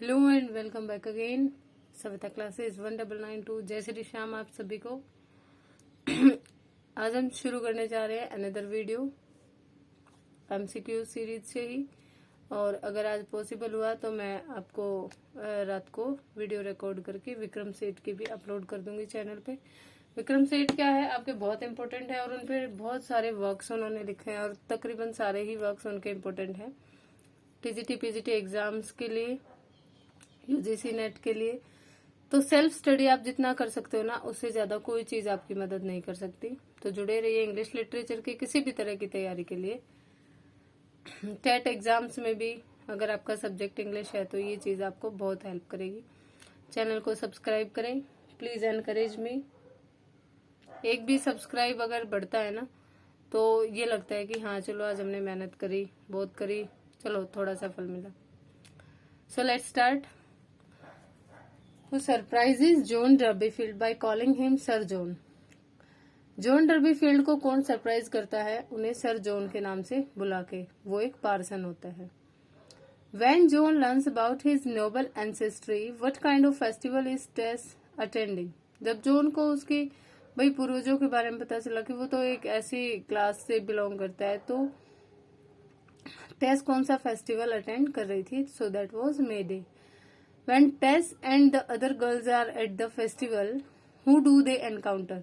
Hello and welcome back again Savita classes 1992। जय श्री श्याम आप सभी को। आज हम शुरू करने जा रहे हैं अनदर वीडियो एमसीक्यू सीरीज से ही। और अगर आज पॉसिबल हुआ तो मैं आपको रात को वीडियो रिकॉर्ड करके विक्रम सेठ की भी अपलोड कर दूंगी चैनल पे। विक्रम सेठ क्या है, आपके बहुत इंपॉर्टेंट है और उन पर बहुत सारे वर्क्स उन्होंने लिखे हैं और तकरीबन सारे ही वर्क्स उनके इम्पोर्टेंट हैं टीजीटी पीजीटी एग्जाम्स के लिए, यूजीसी नेट के लिए। तो सेल्फ स्टडी आप जितना कर सकते हो ना, उससे ज्यादा कोई चीज आपकी मदद नहीं कर सकती। तो जुड़े रहिए इंग्लिश लिटरेचर की किसी भी तरह की तैयारी के लिए। टेट एग्जाम्स में भी अगर आपका सब्जेक्ट इंग्लिश है तो ये चीज आपको बहुत हेल्प करेगी। चैनल को सब्सक्राइब करें, प्लीज एनकरेज मी। एक भी सब्सक्राइब अगर बढ़ता है ना तो ये लगता है कि हाँ चलो आज हमने मेहनत करी, बहुत करी, चलो थोड़ा सा फल मिला। So let's start. Who surprises John Durbeyfield by calling him Sir John? John Durbeyfield को कौन सरप्राइज करता है उन्हें सर जॉन के नाम से बुला के? वो एक पार्सन होता है। When John learns about his noble ancestry, what kind of festival is Tess attending? जब जॉन को उसकी भाई पूर्वजों के बारे में पता चला कि वो तो एक ऐसी क्लास से बिलोंग करता है, तो टेस कौन सा फेस्टिवल अटेंड कर रही थी? So that was may day. When Tess and the other girls are at the festival, who do they encounter?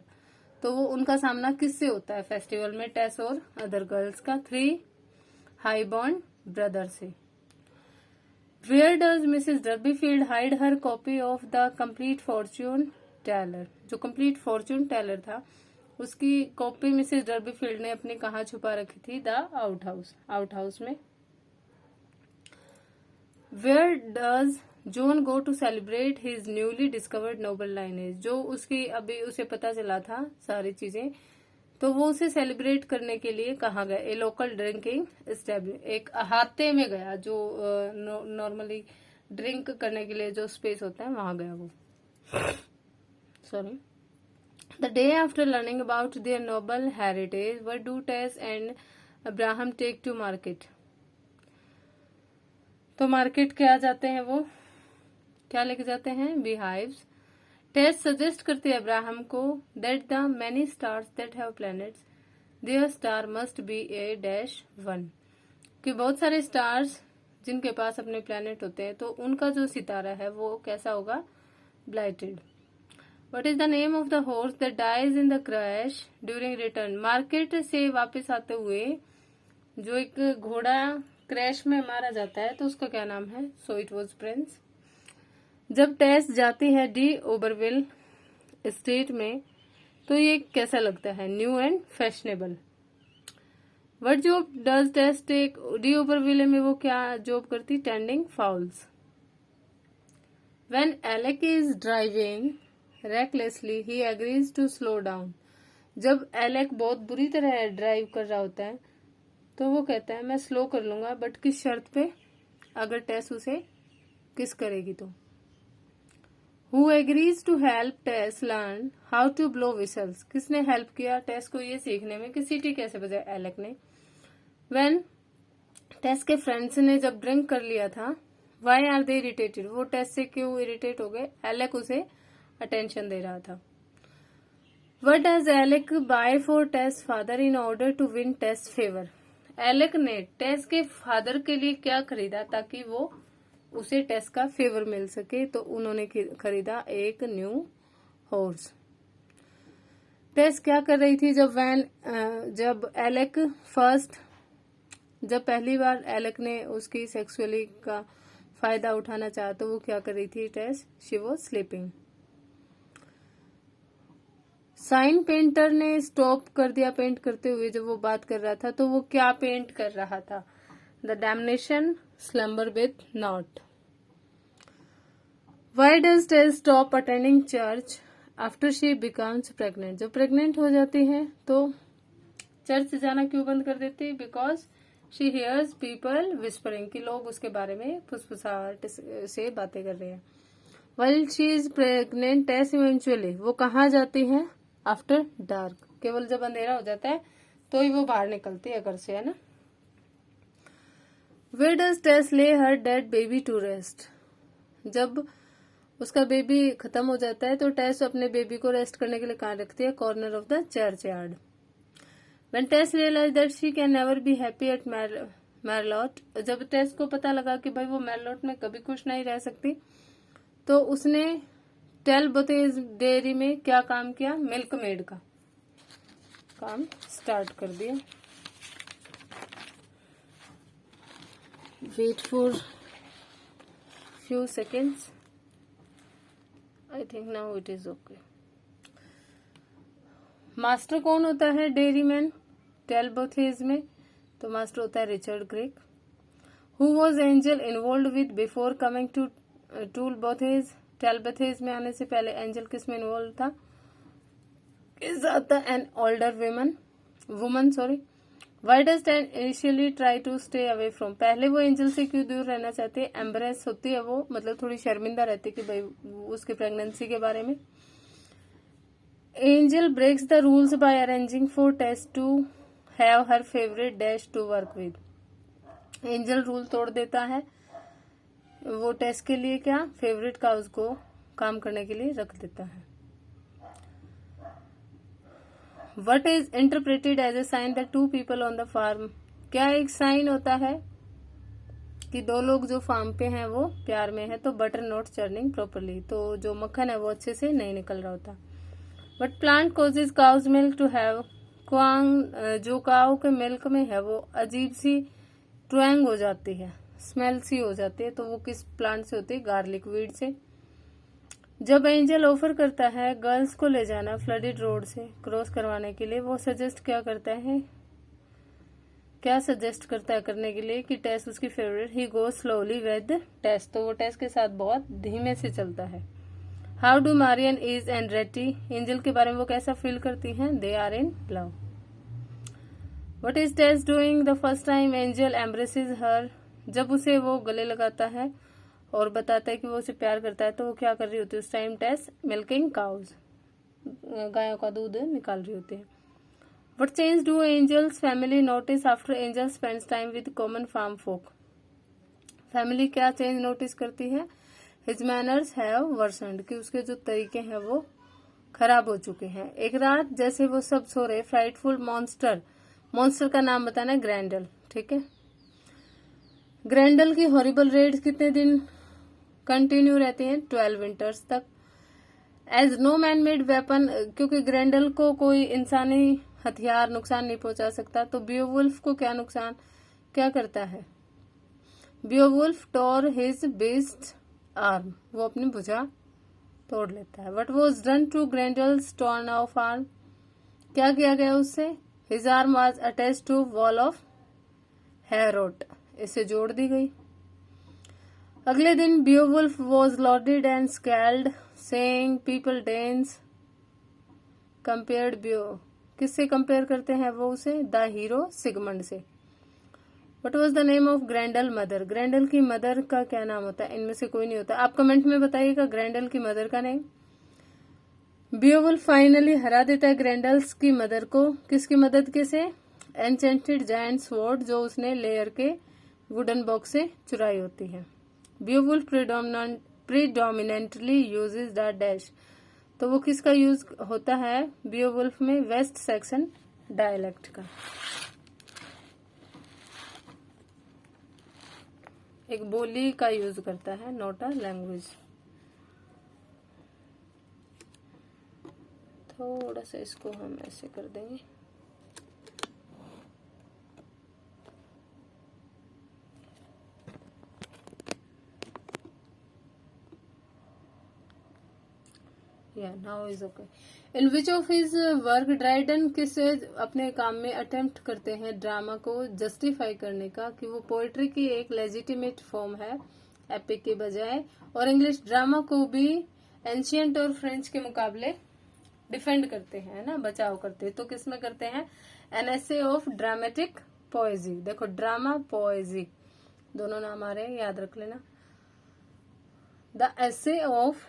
तो वो उनका सामना किससे होता है फेस्टिवल में, टेस और अदर गर्ल्स का? 3 हाईबॉर्न ब्रदर से। Where does Mrs. Durbeyfield hide her copy of the Complete Fortune Teller? जो कंप्लीट फॉर्च्यून टेलर था उसकी कॉपी मिसेस डर्बीफील्ड ने अपनी कहाँ छुपा रखी थी? द आउट हाउस में। Where does John go to celebrate his newly discovered noble lineage? जो उसकी अभी उसे पता चला था सारी चीजें, तो वो उसे सेलिब्रेट करने के लिए कहाँ गया? ए लोकल ड्रिंकिंग एस्टेब्लिश, एक अहाते में गया जो नॉर्मली ड्रिंक करने के लिए जो स्पेस होता है वहां गया वो। Sorry. The day after learning about their noble heritage, what do Tess and Abraham take to market? तो मार्केट क्या जाते हैं, वो क्या लेके जाते हैं? बीहाइव्स। टेस सजेस्ट करती है अब्राहम को that the many stars that have planets, their star must be a dash one, कि बहुत सारे स्टार्स जिनके पास अपने प्लैनेट होते हैं तो उनका जो सितारा है वो कैसा होगा? Blighted. What is the name of the horse that dies in the crash during return? Market से वापस आते हुए जो एक घोड़ा क्रैश में मारा जाता है तो उसका क्या नाम है? So it was Prince. जब टेस जाती है डी ओबरविल स्टेट में तो ये कैसा लगता है? New and fashionable. What job does Tess take? D'Urberville में वो क्या जॉब करती? Tending fowls. When Alec is driving recklessly he agrees to slow down. जब एलेक बहुत बुरी तरह ड्राइव कर रहा होता है तो वो कहता है मैं स्लो कर लूंगा, बट किस शर्त पे? अगर टेस उसे किस करेगी तो। Who agrees to help Tess learn how to blow whistles? किसने हेल्प किया टेस को ये सीखने में कि सीटी कैसे बजाए? एलेक ने। When टेस के फ्रेंड्स ने जब ड्रिंक कर लिया था, why are they irritated? वो टेस से क्यों इरिटेट हो गए? एलेक उसे अटेंशन दे रहा था। What does Alec buy for Tess' father in order to win Tess' favor? Alec ने टेस के फादर के लिए क्या खरीदा ताकि वो उसे टेस का फेवर मिल सके? तो उन्होंने खरीदा एक न्यू हॉर्स। टेस क्या कर रही थी जब एलेक जब पहली बार एलेक ने उसकी सेक्सुअली का फायदा उठाना चाहा तो वो क्या कर रही थी? Tess she was sleeping. Sign painter ने स्टॉप कर दिया पेंट करते हुए जब वो बात कर रहा था, तो वो क्या पेंट कर रहा था? The damnation slumber with not. Why does Tess stop attending church after she becomes pregnant? जब प्रेग्नेंट हो जाती है तो चर्च जाना क्यों बंद कर देती है? Because she hears people whispering, कि लोग उसके बारे में फुसफुसाहट से बातें कर रहे हैं। While she is pregnant Tess eventually, वो कहाँ जाती है? आफ्टर डार्क, केवल जब अंधेरा हो जाता है तो ही वो बाहर निकलती है घर से, है ना। Where does Tess lay her dead baby to rest? जब उसका बेबी खत्म हो जाता है तो टेस अपने बेबी को रेस्ट करने के लिए कहाँ रखती है? Corner of the churchyard. When Tess realize that she can never be happy at Marlott, जब टेस को पता लगा कि भाई वो मैरलॉट में कभी खुश नहीं रह सकती, तो उसने टेलबोथेज डेयरी में क्या काम किया? मिल्कमेड का काम स्टार्ट कर दिया। Wait for few seconds, I think now it is okay. Master कौन होता है डेयरी मैन टेलबोथेज में? तो मास्टर होता है Richard Craig. Who was Angel involve with before coming to Talbothays? Talbothays में आने से पहले एंजल किस में इन्वॉल्व था? किस साथ था? An older woman sorry. Why does Tess initially try to stay away from? पहले वो एंजल से क्यों दूर रहना चाहती है? एम्बरेस होती है वो, मतलब थोड़ी शर्मिंदा रहती है कि भाई उसकी प्रेगनेंसी के बारे में। Angel breaks the rules by arranging for Tess to have her favourite dash to work with. Angel rule तोड़ देता है, वो टेस के लिए क्या फेवरेट काउज को काम करने के लिए रख देता है। What is interpreted as a sign that two people on the farm? क्या एक साइन होता है कि दो लोग जो फार्म पे हैं वो प्यार में है? तो बटर नॉट चर्निंग प्रॉपरली, तो जो मक्खन है वो अच्छे से नहीं निकल रहा होता। But plant causes cows milk to have क्वांग, जो काऊ के मिल्क में है वो अजीब सी ट्वैंग हो जाती है, स्मेल सी हो जाती है, तो वो किस प्लांट से होती है? गार्लिक वीड से। जब एंजल ऑफर करता है गर्ल्स को ले जाना फ्लडेड रोड से क्रॉस करवाने के लिए, वो सजेस्ट क्या करता है? क्या सजेस्ट करता है करने के लिए? कि टेस उसकी favourite. He go slowly with Tess, तो वो टेस के साथ बहुत धीमे से चलता है। How do Marian Izz and Retty? Angel के बारे में वो कैसा फील करती हैं? They are in love. What is Tess doing the first time Angel embraces her? जब उसे वो गले लगाता है और बताता है कि वो उसे प्यार करता है, तो वो क्या कर रही होती है उस टाइम? टेस मिल्किंग काउज, गायों का दूध निकाल रही होती है। What change do angels family notice after angel spends time with common farm folk? Family क्या चेंज नोटिस करती है? हिज मैनर्स हैव वर्सनड, कि उसके जो तरीके हैं वो खराब हो चुके हैं। एक रात जैसे वो सब सो रहे, फ्राइटफुल मॉन्स्टर का नाम बताना है ग्रैंडल, ठीक है। ग्रैंडल की हॉरिबल रेड्स कितने दिन कंटिन्यू रहती हैं? 12 विंटर्स तक। As no man made weapon, क्योंकि ग्रैंडल को कोई इंसानी हथियार नुकसान नहीं पहुंचा सकता, तो बियोवुल्फ को क्या करता है? Beowulf tore his best arm, वो अपनी भुजा तोड़ लेता है। What was done to Grendel's torn off arm? क्या किया गया उससे? His arm was attached to wall of Heorot, इसे जोड़ दी गई। अगले दिन Beowulf was lauded and skald saying people dance compared Beo, किससे कंपेयर करते हैं वो उसे? द हीरो सिगमंड से। What was the name of Grendel mother? Grendel की मदर का क्या नाम होता है? इनमें से कोई नहीं होता, आप कमेंट में बताइएगा ग्रैंडल की मदर का नेम। बियोवुल्फ फाइनली हरा देता है ग्रैंडल्स की मदर को, किसकी मदद के से? एन्चेंटेड जायंट स्वॉर्ड, जो उसने लेयर के वुडन बॉक्स से चुराई होती है। Beowulf predominantly uses the dash, तो वो किसका यूज होता है बियोवुल्फ में? वेस्ट सेक्शन डायलेक्ट का। एक बोली का यूज करता है, नॉट अ लैंग्वेज। थोड़ा सा इसको हम ऐसे कर देंगे। Yeah, now is okay. In which of his work Dryden किस अपने काम में अटेम्प्ट करते हैं ड्रामा को जस्टिफाई करने का कि वो पोएट्री की एक लेजिटिमेट फॉर्म है एपिक के बजाय, और इंग्लिश ड्रामा को भी एंशियंट और फ्रेंच के मुकाबले डिफेंड करते हैं ना, बचाव करते हैं। तो किस में करते हैं? N essay of dramatic पोएजी। देखो ड्रामा पोएजी दोनों नाम आ रहे हैं, याद रख लेना। The essay of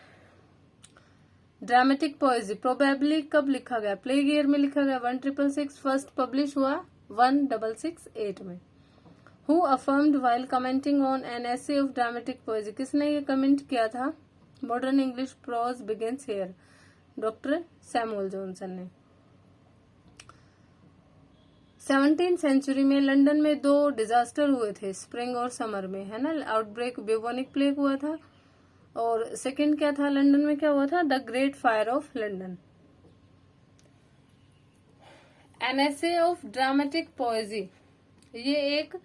dramatic पोएजी probably कब लिखा गया? प्लेग ईयर में लिखा गया 1666, फर्स्ट पब्लिश हुआ 1668 में। Who affirmed while commenting on an essay of dramatic poesy, किसने ये कमेंट किया था? Modern English prose begins here, doctor Samuel Johnson ने। 17वीं सेंचुरी में लंदन में 2 डिजास्टर हुए थे, स्प्रिंग और समर में, है ना। आउटब्रेक ब्यूबोनिक प्लेग हुआ था, और सेकंड क्या था लंदन में, क्या हुआ था? The great fire of London. N essay of dramatic पोएजी, ये एक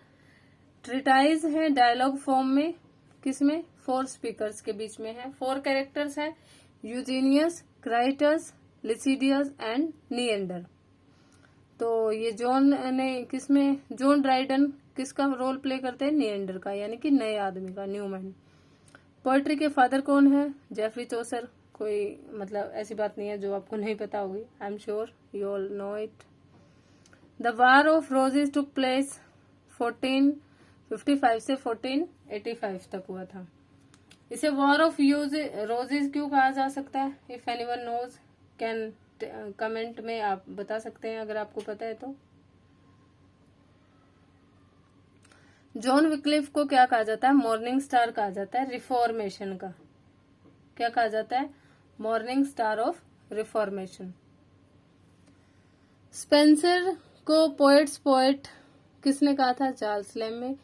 ट्रिटाइज है डायलॉग फॉर्म में, किसमें? 4 स्पीकर्स के बीच में है। 4 कैरेक्टर्स हैं, यूजीनियस, क्राइटस, लिसिडियस एंड निएंडर। तो ये जॉन ने किसमें, जॉन ड्राइडन किसका रोल प्ले करते हैं? निएंडर का, यानी कि नए आदमी का, न्यूमैन। पोएट्री के फादर कौन है? Geoffrey Chaucer. कोई मतलब ऐसी बात नहीं है जो आपको नहीं पता होगी, I am sure you all know it. The war of roses took place 1455 से 1485 तक हुआ था। इसे वॉर ऑफ रोजेज क्यों कहा जा सकता है? If anyone knows can comment में आप बता सकते हैं अगर आपको पता है तो। जॉन विक्लिफ को क्या कहा जाता है? मॉर्निंग स्टार कहा जाता है रिफॉर्मेशन का। क्या कहा जाता है? Morning star of reformation. Spenser को पोएट्स पोएट किसने कहा था? Charles Lamb.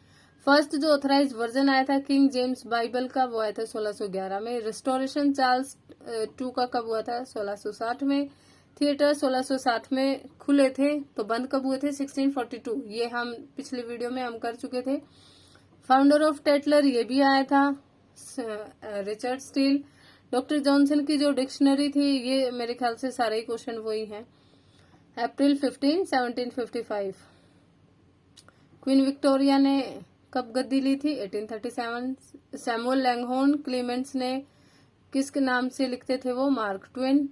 फर्स्ट जो ऑथराइज्ड वर्जन आया था किंग जेम्स बाइबल का, वो आया था 1611 में। रिस्टोरेशन चार्ल्स 2 का कब हुआ था? 1660 में। थिएटर 1660 में खुले थे, तो बंद कब हुए थे? 1642। ये हम पिछली वीडियो में हम कर चुके थे। फाउंडर ऑफ टेटलर, ये भी आया था, रिचर्ड स्टील। डॉक्टर जॉनसन की जो डिक्शनरी थी, ये मेरे ख्याल से सारे ही क्वेश्चन वही हैं। अप्रैल 15, 1755। क्वीन विक्टोरिया ने कब गद्दी ली थी? 1837। सैमुअल लैंगहॉर्न क्लीमेंट्स ने किसके नाम से लिखते थे वो? Mark Twain.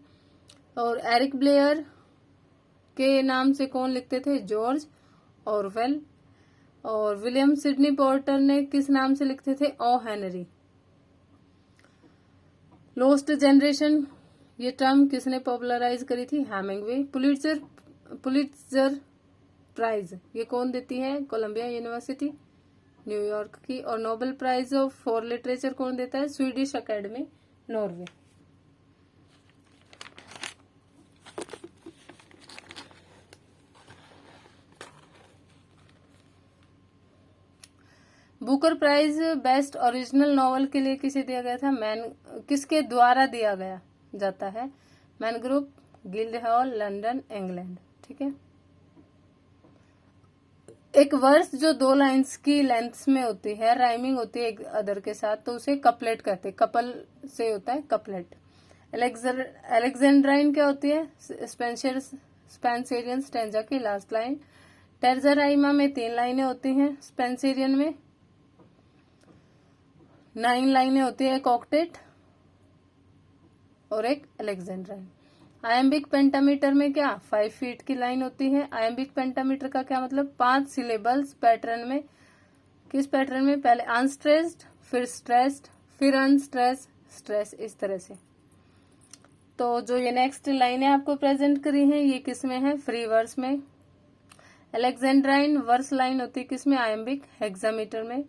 और एरिक ब्लेयर के नाम से कौन लिखते थे? George Orwell. और विलियम सिडनी पोर्टर ने किस नाम से लिखते थे? O Henry. लोस्ट जनरेशन, ये टर्म किसने पॉपुलराइज करी थी? हेमिंगवे। पुलिट्जर प्राइज ये कौन देती है? कोलंबिया यूनिवर्सिटी न्यूयॉर्क की। और नोबेल प्राइज फॉर लिटरेचर कौन देता है? Swedish Academy, Norway. Booker Prize best original novel के लिए किसे दिया गया था? किसके द्वारा दिया गया जाता है? Man group, Guildhall, London, England. ठीक है। एक वर्स जो 2 लाइन्स की लेंथ में होती है, राइमिंग होती है एक अदर के साथ, तो उसे कपलेट कहते हैं। कपल से होता है कपलेट। एलेक्जेंड्राइन क्या होती है? स्पेंसेरियन स्टैंजा की लास्ट लाइन। टेर्जराइमा में 3 लाइनें होती हैं, स्पेंसेरियन में 9 लाइनें होती है, एक ऑक्टेट और एक एलेक्जेंड्राइन। आयम्बिक पेंटामीटर में क्या 5 फीट की लाइन होती है। आयम्बिक पेंटामीटर का क्या मतलब? 5 सिलेबल्स पैटर्न में। किस पैटर्न में? पहले अनस्ट्रेस्ड, फिर स्ट्रेस्ड, फिर अनस्ट्रेस्ड, स्ट्रेस, इस तरह से। तो जो ये नेक्स्ट लाइनें आपको प्रेजेंट करी हैं, ये किस में है? फ्री वर्स में। एलेक्जेंड्राइन वर्स लाइन होती है किसमें? आयम्बिक हेक्सामीटर में।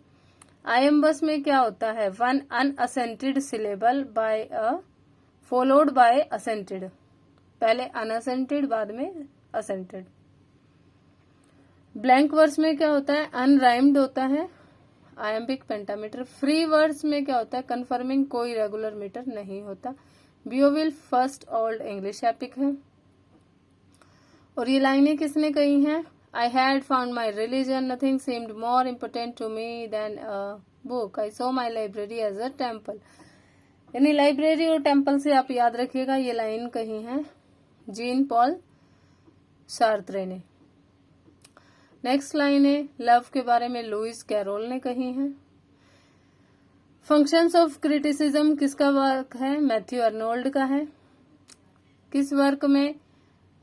आयम्बस में क्या होता है? 1 unaccented syllable by followed by accented. पहले अनअसेंटेड, बाद में असेंटेड। ब्लैंक वर्स में क्या होता है? अनराइम्ड होता है आयम्बिक पेंटामीटर। फ्री वर्स में क्या होता है? कन्फर्मिंग, कोई रेगुलर मीटर नहीं होता। बियोविल फर्स्ट ओल्ड इंग्लिश एपिक है। और ये लाइनें किसने कही हैं? I had found my religion, nothing seemed more important to me than a book. I saw my library as a temple. यानी लाइब्रेरी और टेम्पल से आप याद रखिएगा, ये लाइन कही है जीन पॉल सार्त्रे ने। नेक्स्ट लाइन है लव के बारे में लुइस कैरोल ने कही है। फंक्शंस ऑफ क्रिटिसिज्म किसका वर्क है? मैथ्यू अर्नोल्ड का है। किस वर्क में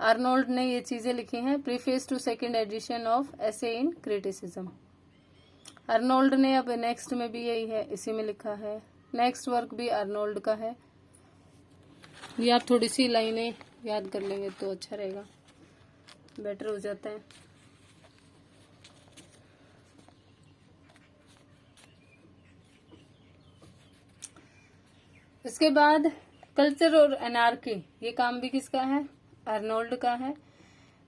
अर्नोल्ड ने ये चीजें लिखी हैं? Preface to second edition of essay in criticism. Arnold ने अब नेक्स्ट में भी यही है, इसी में लिखा है। नेक्स्ट वर्क भी अर्नोल्ड का है। ये आप थोड़ी सी लाइनें याद कर लेंगे तो अच्छा रहेगा, बेटर हो जाता है। इसके बाद कल्चर और एनार्की, ये काम भी किसका है? आर्नोल्ड का है।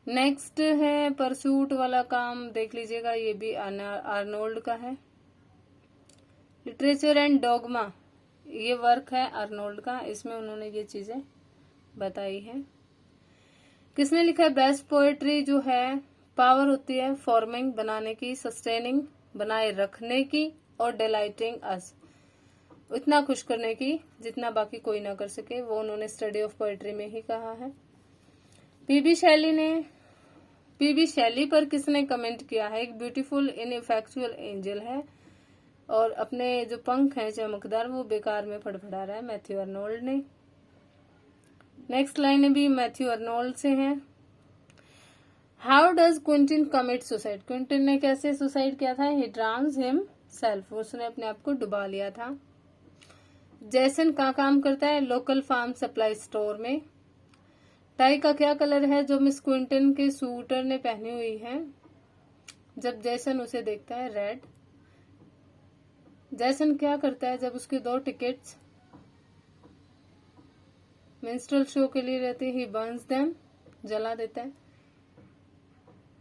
नेक्स्ट है परसूट वाला काम, देख लीजिएगा, ये भी आर्नोल्ड का है। लिटरेचर एंड डॉगमा, ये वर्क है आर्नोल्ड का, इसमें उन्होंने ये चीजें बताई हैं। किसने लिखा है? बेस्ट पोएट्री जो है, पावर होती है फॉर्मिंग, बनाने की, सस्टेनिंग, बनाए रखने की, और डिलाइटिंग अस, इतना खुश करने की जितना बाकी कोई ना कर सके, वो उन्होंने स्टडी ऑफ पोएट्री में ही कहा है। पीबी शैली पर किसने कमेंट किया है? एक ब्यूटीफुल इनइफेक्चुअल एंजल है और अपने जो पंख हैं चमकदार वो बेकार में फड़फड़ा रहा है, मैथ्यू आर्नोल्ड ने। नेक्स्ट लाइन भी मैथ्यू आर्नोल्ड से है। How does Quentin commit suicide? Quentin ने कैसे सुसाइड किया था? ही ड्राउन्स हिमसेल्फ, उसने अपने आप को डुबा लिया था। जैसन का काम करता है? लोकल फार्म सप्लाई स्टोर में। टाई का क्या कलर है जो मिस क्विंटन के सूटर ने पहनी हुई है? जब जैसन उसे देखता है, रेड। जैसन क्या करता है जब उसके 2 टिकट्स मिन्स्ट्रल शो के लिए रहते? ही बर्न्स देम, जला देता है।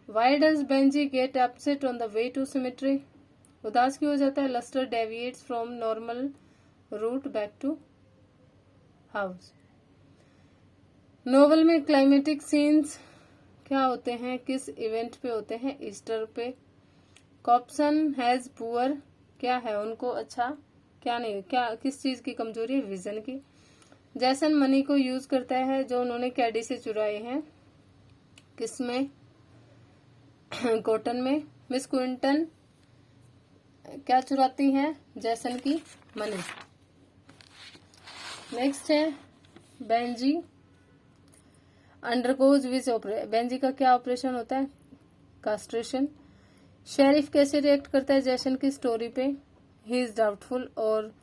Why does Benjy get upset on the way to cemetery? उदास क्यों हो जाता है? Luster deviates from normal route back to house. Novel में क्लाइमेटिक सीन्स क्या होते हैं? किस इवेंट पे होते हैं? ईस्टर पे। कॉप्सन हैज पुअर, क्या है उनको अच्छा, क्या नहीं, क्या किस चीज की कमजोरी है? विजन की। जैसन मनी को यूज करता है जो उन्होंने कैडी से चुराए हैं, किसमें? कॉटन में। मिस क्विंटन क्या चुराती हैं? जैसन की मनी। नेक्स्ट है Benji undergoes which operation, Benji का क्या ऑपरेशन होता है? कास्ट्रेशन। शेरिफ कैसे रिएक्ट करता है जैसन की स्टोरी पे? ही इज डाउटफुल, और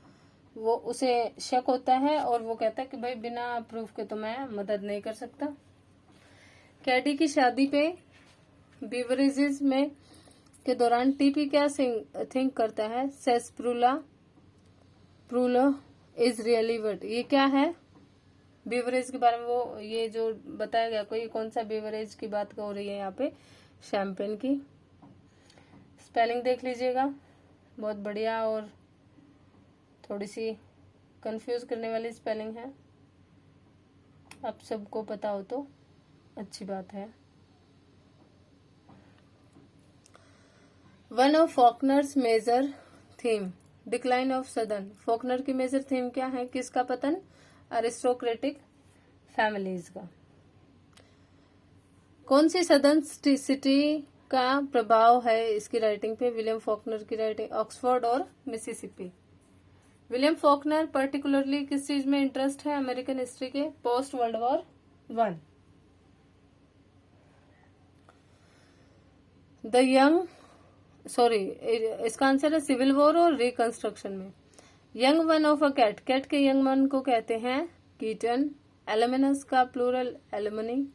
वो उसे शक होता है और वो कहता है कि भाई बिना प्रूफ के तो मैं मदद नहीं कर सकता। कैडी की शादी पे बीवरेजेस में के दौरान टीपी क्या थिंक करता है? सेस्प्रूला इज रियली वट, ये क्या है? बीवरेज के बारे में वो ये जो बताया गया, कोई कौन सा बीवरेज की बात हो रही है यहाँ पे? शैंपेन की। स्पेलिंग देख लीजिएगा, बहुत बढ़िया और थोड़ी सी कंफ्यूज करने वाली स्पेलिंग है, आप सबको पता हो तो अच्छी बात है। One of Faulkner's major theme, decline of southern. Faulkner की मेजर थीम क्या है? किसका पतन? अरिस्टोक्रेटिक फैमिलीज का। कौन सी सदर्न सिटी का प्रभाव है इसकी राइटिंग पे? विलियम फॉकनर की राइटिंग। ऑक्सफोर्ड और मिसिसिपी। विलियम फॉकनर पर्टिकुलरली किस चीज में इंटरेस्ट है? अमेरिकन हिस्ट्री के post world war 1। The young इसका आंसर है सिविल वॉर और रिकंस्ट्रक्शन में। Young one of a cat, cat के यंग वन को कहते हैं कीटन। एलुमिनस का प्लूरल एलुमनी।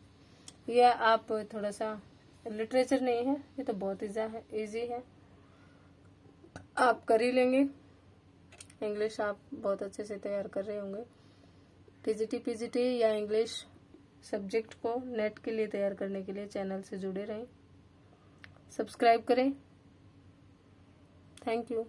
ये आप थोड़ा सा लिटरेचर नहीं है, ये तो बहुत इजी है, आप कर ही लेंगे। इंग्लिश आप बहुत अच्छे से तैयार कर रहे होंगे। टीजीटी पीजीटी या इंग्लिश सब्जेक्ट को नेट के लिए तैयार करने के लिए चैनल से जुड़े रहें, सब्सक्राइब करें। Thank you.